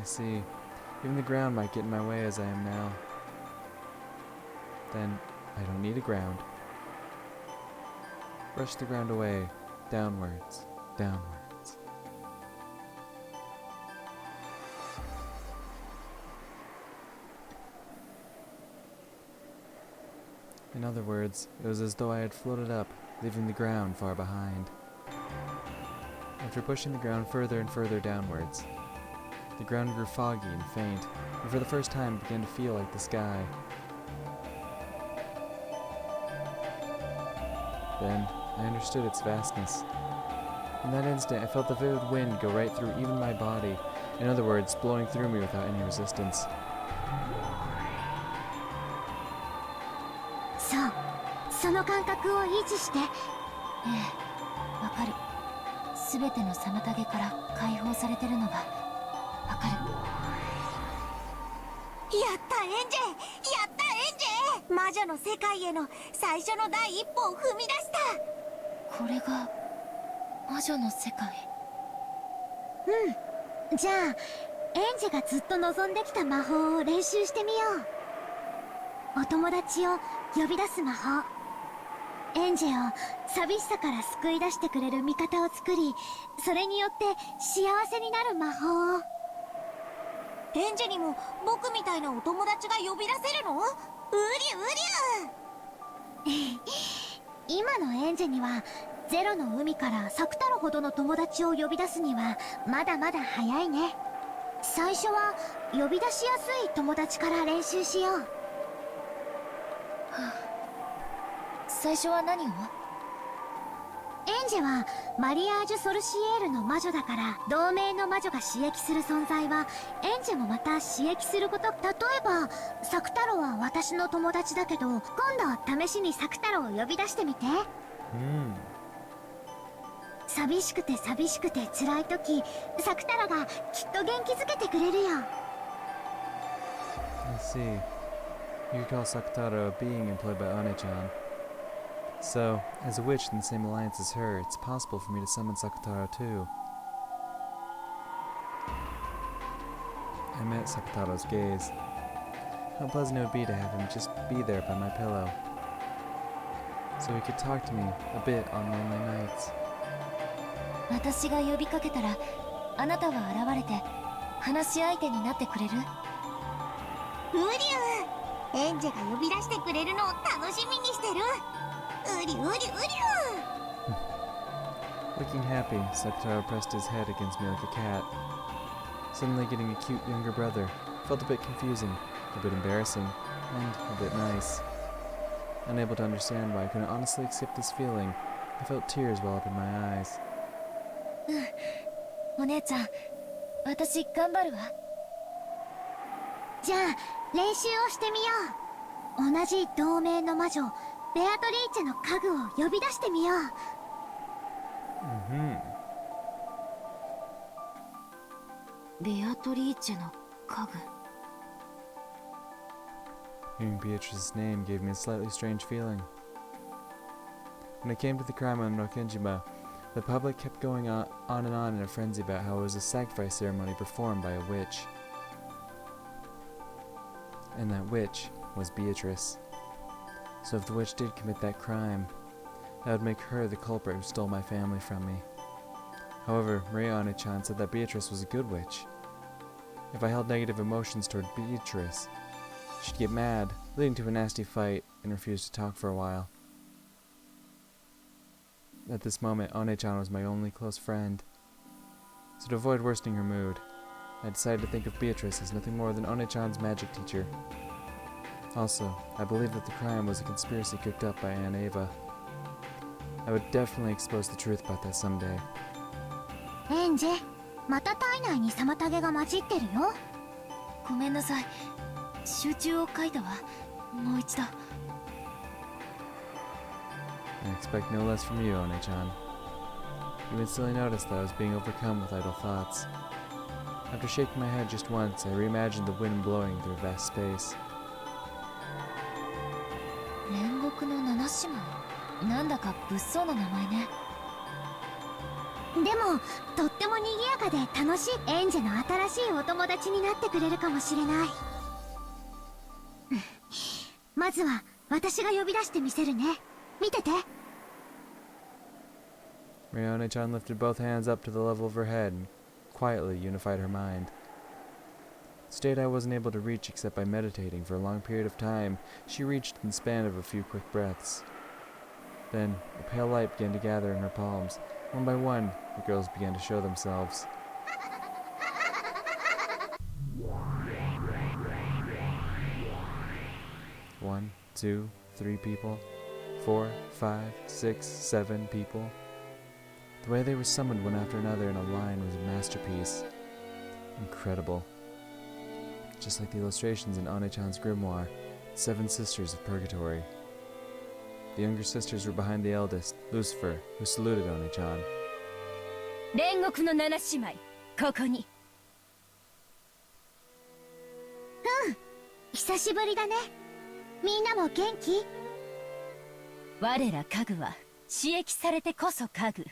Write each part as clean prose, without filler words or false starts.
I see. Even the ground might get in my way as I am now. Then, I don't need a ground. Brush the ground away. Downwards. Downwards. In other words, it was as though I had floated up, leaving the ground far behind. After pushing the ground further and further downwards, the ground grew foggy and faint, and for the first time began to feel like the sky. Then, I understood its vastness. In that instant, I felt the vivid wind go right through even my body, in other words, blowing through me without any resistance. そう、その感覚を維持して。ええ、わかる。すべての妨げから解放されてるのがわかる。やったエンジェ、やったエンジェ、魔女の世界への最初の第一歩を踏み出した。これが魔女の世界。うん。じゃあエンジェがずっと望んできた魔法を練習してみよう。お友達を呼び出す魔法。エンジェを寂しさから救い出してくれる味方を作り、それによって幸せになる魔法を。エンジェにも僕みたいなお友達が呼び出せるの？うりゅうりゅう今のエンジェにはゼロの海からサクタロほどの友達を呼び出すにはまだまだ早いね。最初は呼び出しやすい友達から練習しよう。はあ、最初は何を？エンジェはマリアージュ・ソルシエールの魔女だから、同盟の魔女が刺激する存在はエンジェもまた刺激すること。例えばサクタロは私の友達だけど、今度試しにサクタロを呼び出してみて。寂しくて寂しくて辛い時、サクタロがきっと元気づけてくれるよ。 I see. You call Sakutaro a being employed by One-chan. So, as a witch in the same alliance as her, it's possible for me to summon Sakutaro too. I met Sakutaro's gaze. How pleasant it would be to have him just be there by my pillow, so he could talk to me a bit on lonely nights. 私が呼びかけたら、あなたは現れて話し相手になってくれる？うりゅう、エンジェが呼び出してくれるのを楽しみにしてる。うりゅうりゅうりゅう。 Looking happy, Sakutaro pressed his head against me like a cat. Suddenly getting a cute younger brother felt a bit confusing, a bit embarrassing, and a bit nice. Unable to understand why I couldn't honestly accept this feeling, I felt tears well up in my eyes. お姉ちゃん、私頑張るわ。じゃあ練習をしてみよう。同じ同盟の魔女ベアトリーチェの家具を呼び出してみよう。ベアトリーチェの家具。 Hearing Beatrice's name gave me a slightly strange feeling. When it came to the crime on Nokenjima, the public kept going on and on in a frenzy about how it was a sacrifice ceremony performed by a witch. And that witch was Beatrice. So if the witch did commit that crime, that would make her the culprit who stole my family from me. However, Maria One-chan said that Beatrice was a good witch. If I held negative emotions toward Beatrice, she'd get mad, leading to a nasty fight, and refuse to talk for a while. At this moment, One-chan was my only close friend. So to avoid worsening her mood, I decided to think of Beatrice as nothing more than One-chan's magic teacher. Also, I believe that the crime was a conspiracy cooked up by Aunt Ava. I would definitely expose the truth about that someday. エンジェ、また体内に妨げが混じってるよ。ごめんなさい。集中を書いたわ。もう一度。I expect no less from you, One-chan. You instantly noticed that I was being overcome with idle thoughts. After shaking my head just once, I reimagined the wind blowing through a vast space. 煉獄の七姉妹。なんだか物騒な名前ね。でもとっても賑やかで楽しい。エンジェの新しいお友達になってくれるかもしれない。まずは私が呼び出してみせるね。見てて。 Rione-chan lifted both hands up to the level of her head and quietly unified her mind. A state I wasn't able to reach except by meditating for a long period of time, she reached in the span of a few quick breaths. Then, a pale light began to gather in her palms. One by one, the girls began to show themselves. One, two, three people. 4, 5, 6, 7 people. The way they were summoned one after another in a line was a masterpiece. Incredible. Just like the illustrations in Ane-chan's grimoire, 7 Sisters of Purgatory. The younger sisters were behind the eldest, Lucifer, who saluted Ane-chan. 煉獄の7姉妹、ここに。久しぶりだね。みんなも元気？我ら家具は刺激されてこそ家具。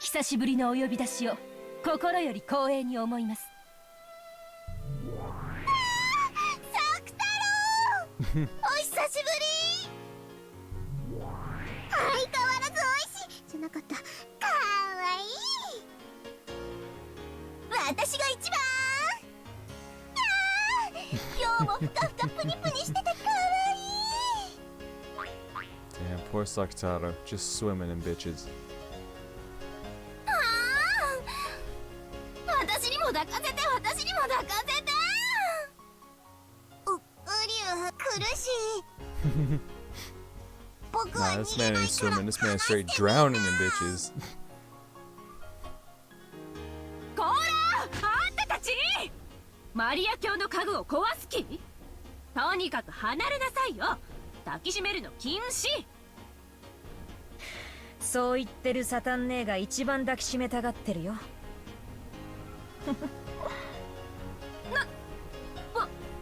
久しぶりのお呼び出しを心より光栄に思います。サク太郎お久しぶり。相変わらずおいしいじゃなかった。かわいい。私が一番。今日もふかふかプニプニしててかわいい。 Damn, poor Sakutaro, just swimming in bitches. 私にも抱かせて、私にも抱かせて。うりゅう苦しい。僕は Nah, 逃 this げ man ない ain't から swimming, this man's straight drowning in bitches. こら、あんたたちマリア教の家具を壊す気？とにかく離れなさいよ。抱きしめるの禁止。そう言ってるサタン姉が一番抱きしめたがってるよ。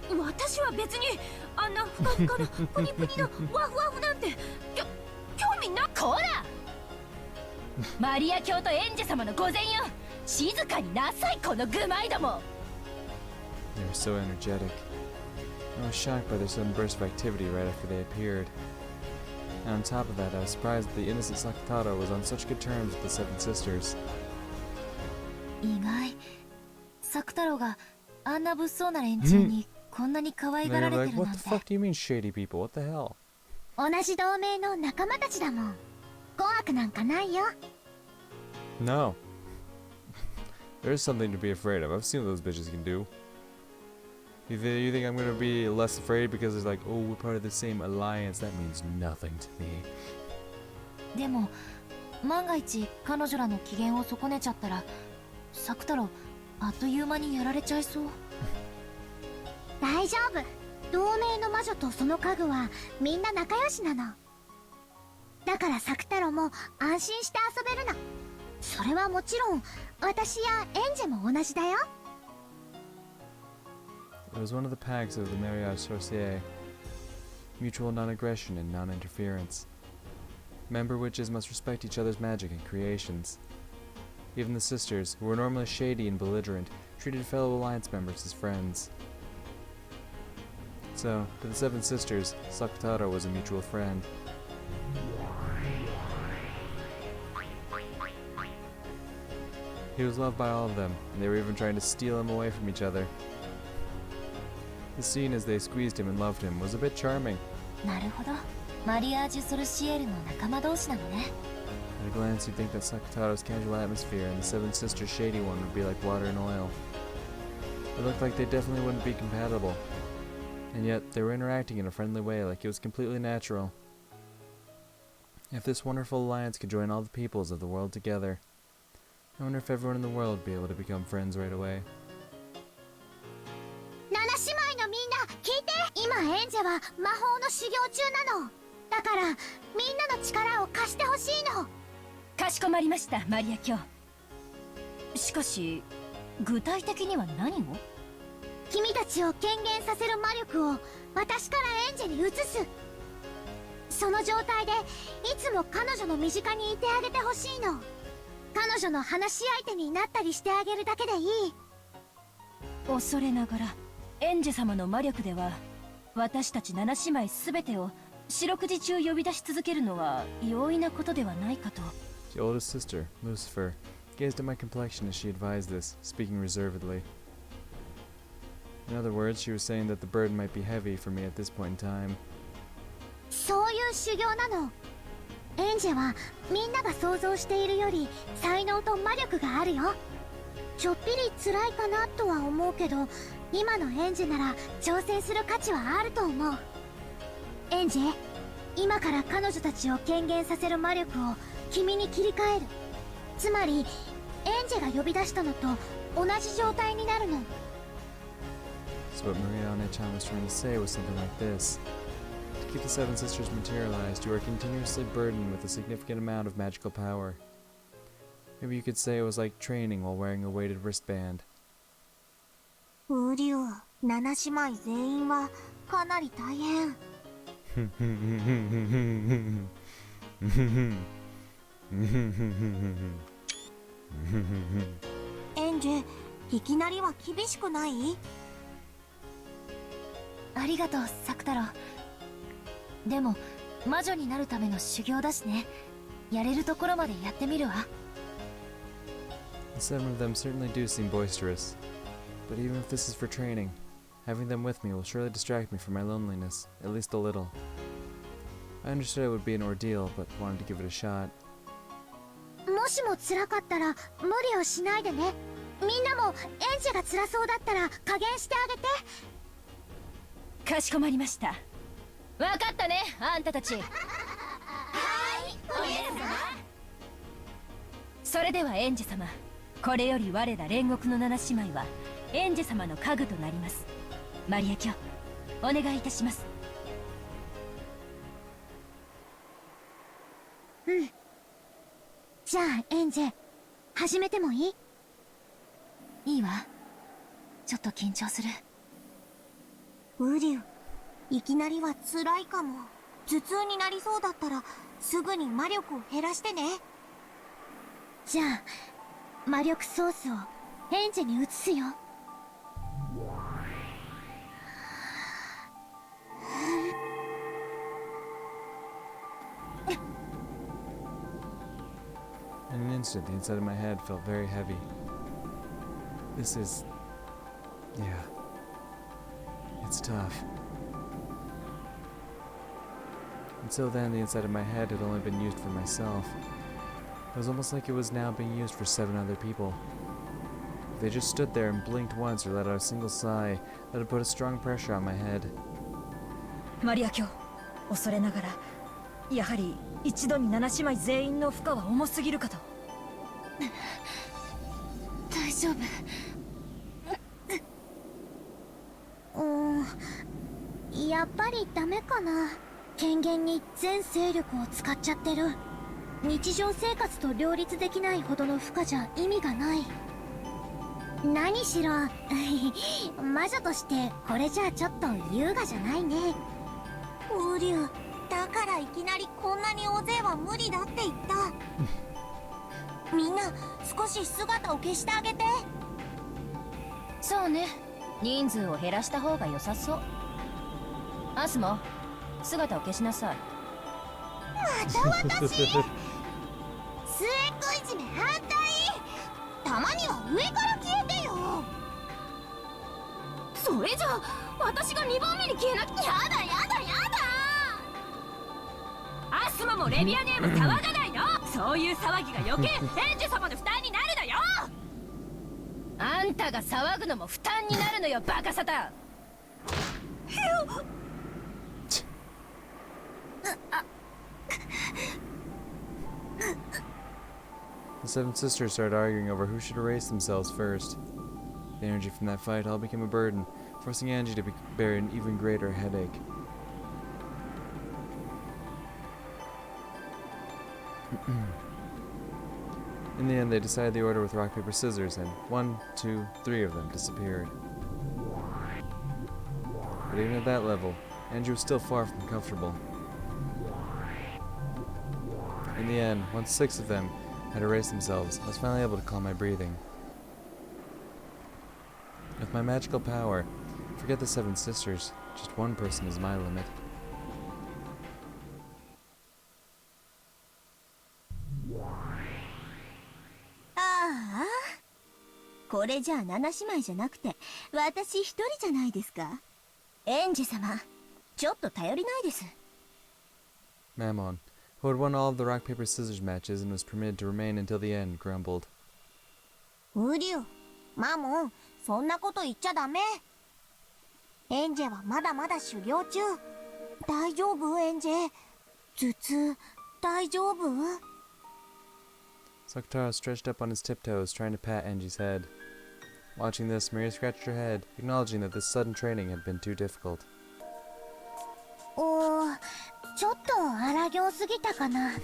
私は別にあんなふかふかなプニプニのワフワフなんて興味な。こらマリア教とエンジェ様の御前よ。静かになさい、この愚昧ども。 They were so energetic. I was shocked by their sudden burst of activity right after they appeared. And on top of that, I was surprised that the innocent Sakutaro was on such good terms with the 7 sisters. 意外。サク太郎があんな物騒な連中にこんなに可愛 And が they ら were れて like, るな what ん the て。 fuck do you mean shady people? What the hell? 同じ同盟の仲間たちだもん。怖くなんかないよ。 No. There's something to be afraid of. I've seen what those bitches can do. You think I'm gonna be less afraid because it's like, oh, we're part of the same alliance? That means nothing to me. でも万が一彼女らの機嫌を損ねちゃったら、サク太郎あっという間にやられちゃいそう。大丈夫。同盟の魔女とその家具はみんな仲良しなの。だからサク太郎も安心して遊べるの。それはもちろん私やエンジェも同じだよ。 It was one of the pacts of the Mariage Sorcier. Mutual non-aggression and non-interference. Member witches must respect each other's magic and creations. Even the sisters, who were normally shady and belligerent, treated fellow alliance members as friends. So, to the 7 sisters, Sakutaro was a mutual friend. He was loved by all of them, and they were even trying to steal him away from each other. The scene as they squeezed him and loved him was a bit charming. なるほど。マリアージュ・ソルシエルの仲間同士なのね。 At a glance, you'd think that Sakutaro's casual atmosphere and the 7 Sisters' shady one would be like water and oil. It looked like they definitely wouldn't be compatible. And yet, they were interacting in a friendly way like it was completely natural. If this wonderful alliance could join all the peoples of the world together, I wonder if everyone in the world would be able to become friends right away. 七姉妹のみんな聞いて。今エンジェは魔法の修行中なの。だからみんなの力を貸してほしいの。かしこまりました、マリア教。しかし具体的には何を？君たちを権限させる魔力を私からエンジェに移す。その状態でいつも彼女の身近にいてあげてほしいの。彼女の話し相手になったりしてあげるだけでいい。恐れながらエンジェ様の魔力では私たち7姉妹全てを四六時中呼び出し続けるのは容易なことではないかと。 The oldest sister, Lucifer, gazed at my complexion as she advised this, speaking reservedly. In other words, she was saying that the burden might be heavy for me at this point in time. そういう修行なの。エンジェはみんなが想像しているより才能と魔力があるよ。ちょっぴり辛いかなとは思うけど、今のエンジェなら挑戦する価値はあると思う。エンジェ、今から彼女たちを権限させる魔力を君に切り替える。つまりエンジェが呼び出したのと同じ状態になるの。 So what Mariana-chan was trying to say was something like this. To keep the Seven Sisters materialized, you are continuously burdened with a significant amount of magical power. Maybe you could say it was like training while wearing a weighted wristband. ウリュウ、7姉妹全員はかなり大変。エンジェ、いきなりは厳しくない？ありがとう、サク太郎。でも魔女になるための修行だしね。やれるところまでやってみるわ。 The seven of them certainly do seem boisterous. But even if this is for training, having them with me will surely distract me from my loneliness, at least a little. I understood it would be an ordeal, but wanted to give it a shot. もしも辛かったら無理をしないでね。みんなもエンジェが辛そうだったら加減してあげて。かしこまりました。わかったね、あんたたち。はい、お姉様。それではエンジェ様、これより我ら煉獄の7姉妹はエンジェ様の家具となります。マリア卿、お願いいたします。うん。じゃあエンジェ、始めてもいい？いいわ。ちょっと緊張する。ウリュウ、いきなりは辛いかも。頭痛になりそうだったらすぐに魔力を減らしてね。じゃあ魔力ソースをエンジェに移すよ。In an instant, the inside of my head felt very heavy. This is... yeah. It's tough. Until then, the inside of my head had only been used for myself. It was almost like it was now being used for 7 other people. If they just stood there and blinked once or let out a single sigh, that would put a strong pressure on my head. マリア卿、恐れながらやはり一度に7姉妹全員の負荷は重すぎるかと。大丈夫。やっぱりダメかな。権限に全勢力を使っちゃってる。日常生活と両立できないほどの負荷じゃ意味がない。何しろ魔女としてこれじゃあちょっと優雅じゃないね。ウリュウ、だからいきなりこんなに大勢は無理だって言った。みんな少し姿を消してあげて。そうね、人数を減らした方が良さそう。アスモ、姿を消しなさい。また私末っ子いじめ反対。たまには上から消えてよ。それじゃあ私が2番目に消えなきゃ。やだやだやだ。アスモもレミアネーム騒がないの。そういう騒ぎが余計エンジェ様の負担になるのよ。あんたが騒ぐのも負担になるのよ、バカサタン。The 7 sisters started arguing over who should erase themselves first. The energy from that fight all became a burden, forcing Angie to bear an even greater headache. In the end, they decided the order with rock, paper, scissors, and 1, 2, 3 of them disappeared. But even at that level, Angie was still far from comfortable. In the end, once 6 of them had erased themselves, I was finally able to calm my breathing. With my magical power, forget the 7 sisters, just one person is my limit.ああ、これじゃあ7姉妹じゃなくて私一人じゃないですか。エンジ様、ちょっと頼りないです。Mammon, who had won all of the rock paper scissors matches and was permitted to remain until the end, grumbled. ウリュウ、マモン、そんなこと言っちゃダメ。エンジェはまだまだ修行中。大丈夫エンジェ？頭痛、大丈夫？ Sakutaro stretched up on his tiptoes, trying to pat Enji's head. Watching this, Maria scratched her head, acknowledging that this sudden training had been too difficult. ちょっと荒行すぎたかな。マリ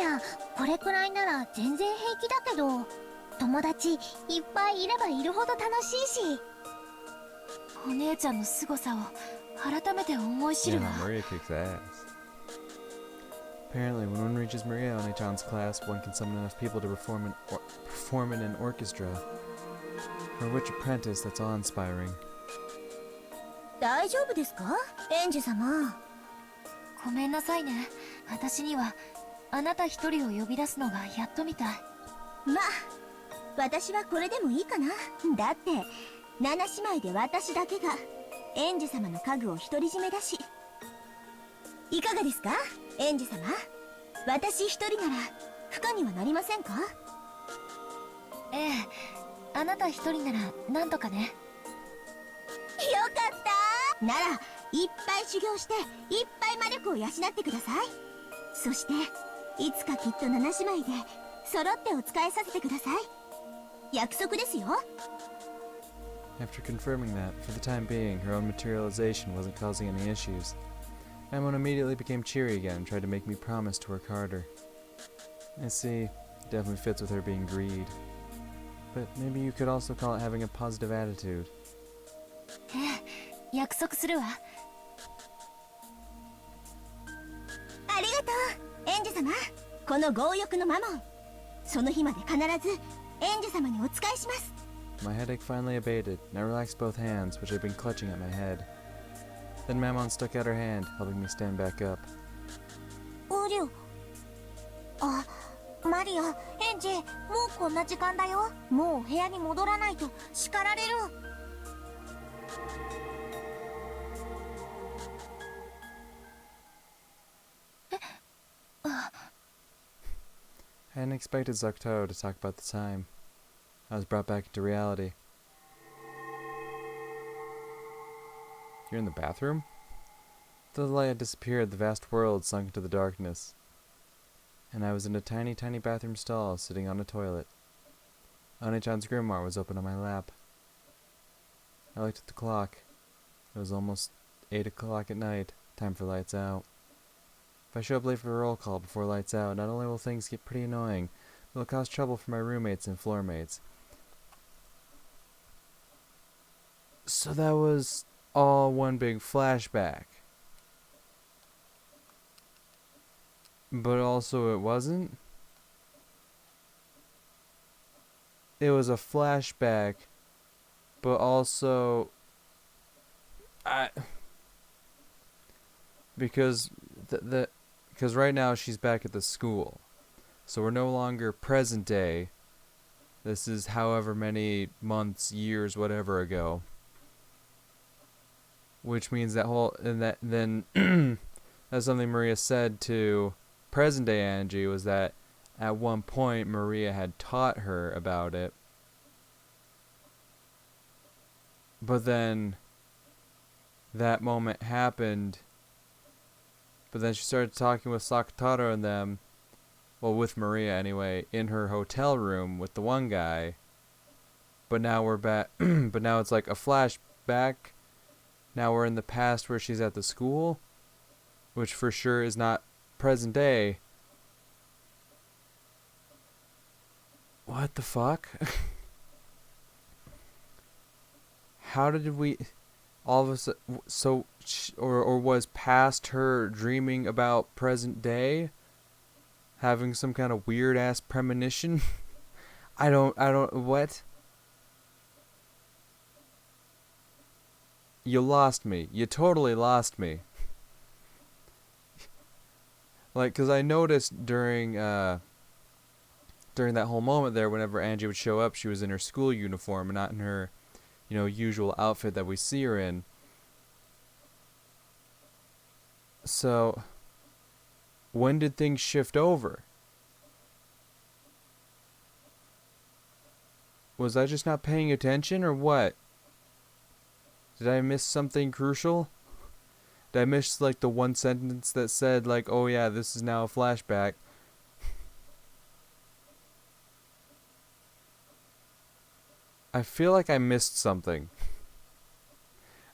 ア、これくらいなら全然平気だけど、友達いっぱいいればいるほど楽しいし。お姉ちゃんの凄さを改めて思い知るわ。 Maria kicks ass. Apparently, when one reaches Maria One-chan's class, one can summon enough people to perform in an orchestra. For a witch apprentice, that's awe-inspiring. 大丈夫ですかエンジ様。ごめんなさいね。私にはあなた一人を呼び出すのがやっとみたい。まあ、私はこれでもいいかな。だって7姉妹で私だけがエンジ様の家具を独り占めだし。いかがですかエンジ様。私一人なら不可にはなりませんか？ええ、あなた一人ならなんとかね。よかった。ならいっぱい修行していっぱい魔力を養ってください。そしていつかきっと7姉妹で揃ってお仕えさせてください。約束ですよ。 After confirming that, for the time being, her own materialization wasn't causing any issues, Mammon immediately became cheery again and tried to make me promise to work harder. I see, it definitely fits with her being greed. But maybe you could also call it having a positive attitude. ええ、約束するわ。ありがとうエンジ様。この強欲のマモン、その日まで必ずエンジ様にお仕えします。 My headache finally abated, and I relaxed both hands, which had been clutching at my head. Then Mammon stuck out her hand, helping me stand back up. ウリュウ。あ、マリア、エンジ、もうこんな時間だよ。もう部屋に戻らないと叱られる。I hadn't expected Zakutaro to talk about the time. I was brought back into reality. You're in the bathroom? Though the light had disappeared, the vast world sunk into the darkness. And I was in a tiny, tiny bathroom stall, sitting on a toilet. One-chan's grimoire was open on my lap. I looked at the clock. It was almost 8 o'clock at night, time for lights out. If I show up late for a roll call before lights out, not only will things get pretty annoying, but it'll cause trouble for my roommates and floor mates. So that was all one big flashback. But also it wasn't. It was a flashback, but also because because right now she's back at the school. So we're no longer present day. This is however many months, years, whatever ago. Which means that that's something Maria said to present day Angie, was that at one point Maria had taught her about it. But then that moment happened. But then she started talking with Sakutaro and them, well, with Maria anyway, in her hotel room with the one guy. But now we're back. But now it's like a flashback. Now we're in the past where she's at the school, which for sure is not present day. What the fuck? How did we all of a sudden, or was past her dreaming about present day? having some kind of weird ass premonition. What? You lost me. You totally lost me. Like, cause I noticed during that whole moment there, whenever Angie would show up, she was in her school uniform and not in her, usual outfit that we see her in. So, when did things shift over? Was I just not paying attention, or what? Did I miss something crucial? Did I miss, like, the one sentence that said, like, oh yeah, this is now a flashback? I feel like I missed something.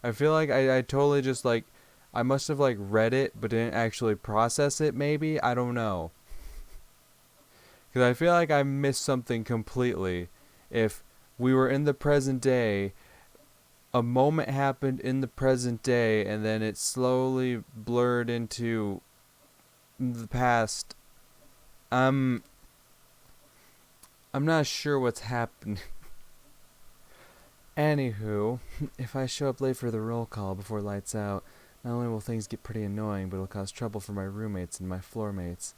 I feel like I totally just, like, I must have, like, read it, but didn't actually process it, maybe? I don't know. Because I feel like I missed something completely. If we were in the present day, a moment happened in the present day, and then it slowly blurred into the past. I'm not sure what's happened. Anywho, if I show up late for the roll call before lights out, not only will things get pretty annoying, but it'll cause trouble for my roommates and my floor mates.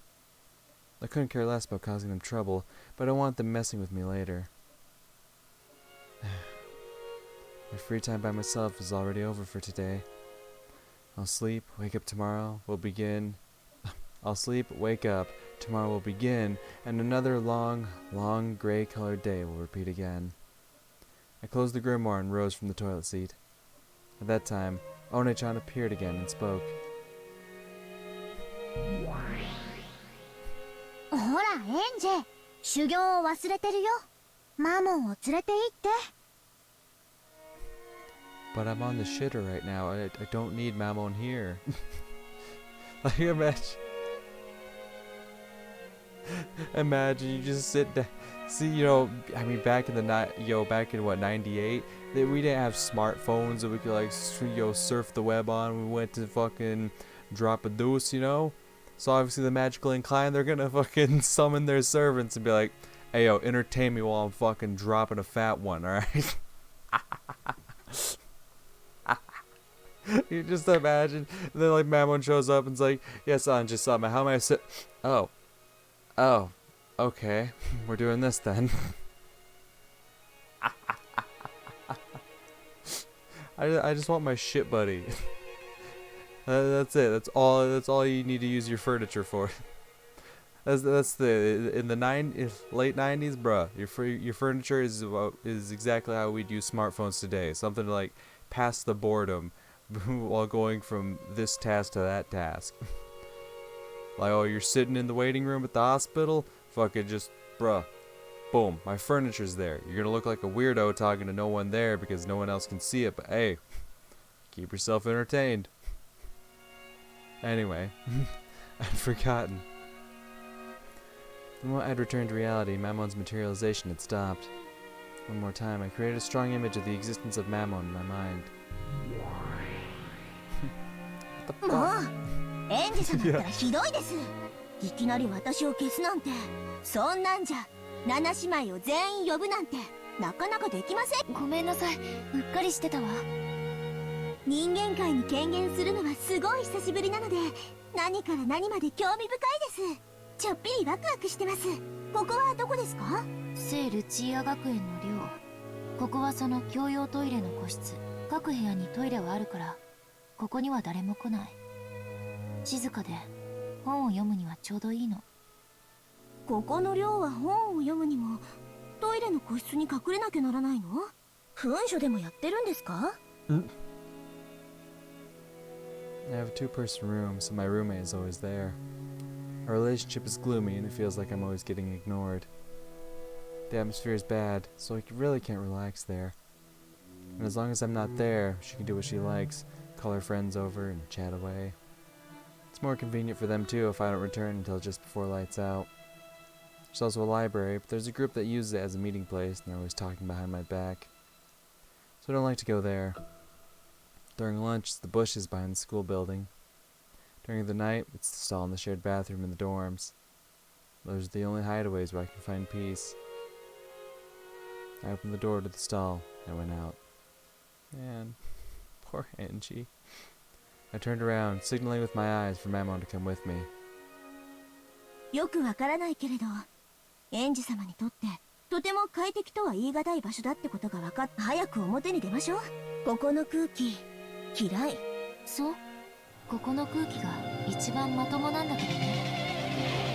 I couldn't care less about causing them trouble, but I don't want them messing with me later. My free time by myself is already over for today. I'll sleep, wake up tomorrow, I'll sleep, wake up, tomorrow will begin, and another long, long gray-colored day will repeat again. I closed the grimoire and rose from the toilet seat. At that time, One-chan appeared again and spoke. ほらエンジェ、修行を忘れてるよ。マモンを連れて行って。 But I'm on the shitter right now. I don't need Mammon here. Like, imagine you just sit down. See, I mean, back in what, 98? We didn't have smartphones that we could, like, surf the web on. We went to fucking drop a deuce, So obviously the magically inclined, they're gonna fucking summon their servants and be like, hey, yo, entertain me while I'm fucking dropping a fat one, alright? You just imagine, and then, like, Mammon shows up and's like, yes, Anja sama, how am I Oh, okay, we're doing this then. I just want my shit buddy. That's it. That's all you need to use your furniture for. In the late 90s, bruh. Your furniture is exactly how we'd use smartphones today. Something to, like, pass the boredom while going from this task to that task. Like, oh, you're sitting in the waiting room at the hospital? Fucking just, bruh. Boom, my furniture's there. You're gonna look like a weirdo talking to no one there because no one else can see it, but hey, keep yourself entertained. Anyway, I'd forgotten. The moment I'd returned to reality, Mammon's materialization had stopped. One more time, I created a strong image of the existence of Mammon in my mind. What the fuck? エンジ様ったらひどいです。いきなり私を消すなんて。そんなんじゃ、7姉妹を全員呼ぶなんて、なかなかできません。ごめんなさい、うっかりしてたわ。人間界に権限するのはすごい久しぶりなので、何から何まで興味深いです。ちょっぴりワクワクしてます。ここはどこですか？聖ルチア学園の寮。ここはその共用トイレの個室。各部屋にトイレはあるから、ここには誰も来ない。静かで本を読むにはちょうどいいの。ここの寮は本を読むにもトイレの個室に隠れなきゃならないの？文書でもやってるんですか？ I have a two-person room, so my roommate is always there. Our relationship is gloomy and it feels like I'm always getting ignored. The atmosphere is bad, so I really can't relax there. And as long as I'm not there, she can do what she likes, call her friends over and chat away. It's more convenient for them too if I don't return until just before lights out. There's also a library, but there's a group that uses it as a meeting place and they're always talking behind my back. So I don't like to go there. During lunch, it's the bushes behind the school building. During the night, it's the stall in the shared bathroom in the dorms. Those are the only hideaways where I can find peace. I opened the door to the stall and went out. Man, poor Angie. I turned around, signaling with my eyes for Mamo to come with me. よくわからないけれど、エンジ様にとってとても快適とは言い難い場所だってことが分かって、早く表に出ましょう。ここの空気嫌い。そう、ここの空気が一番まともなんだけどね。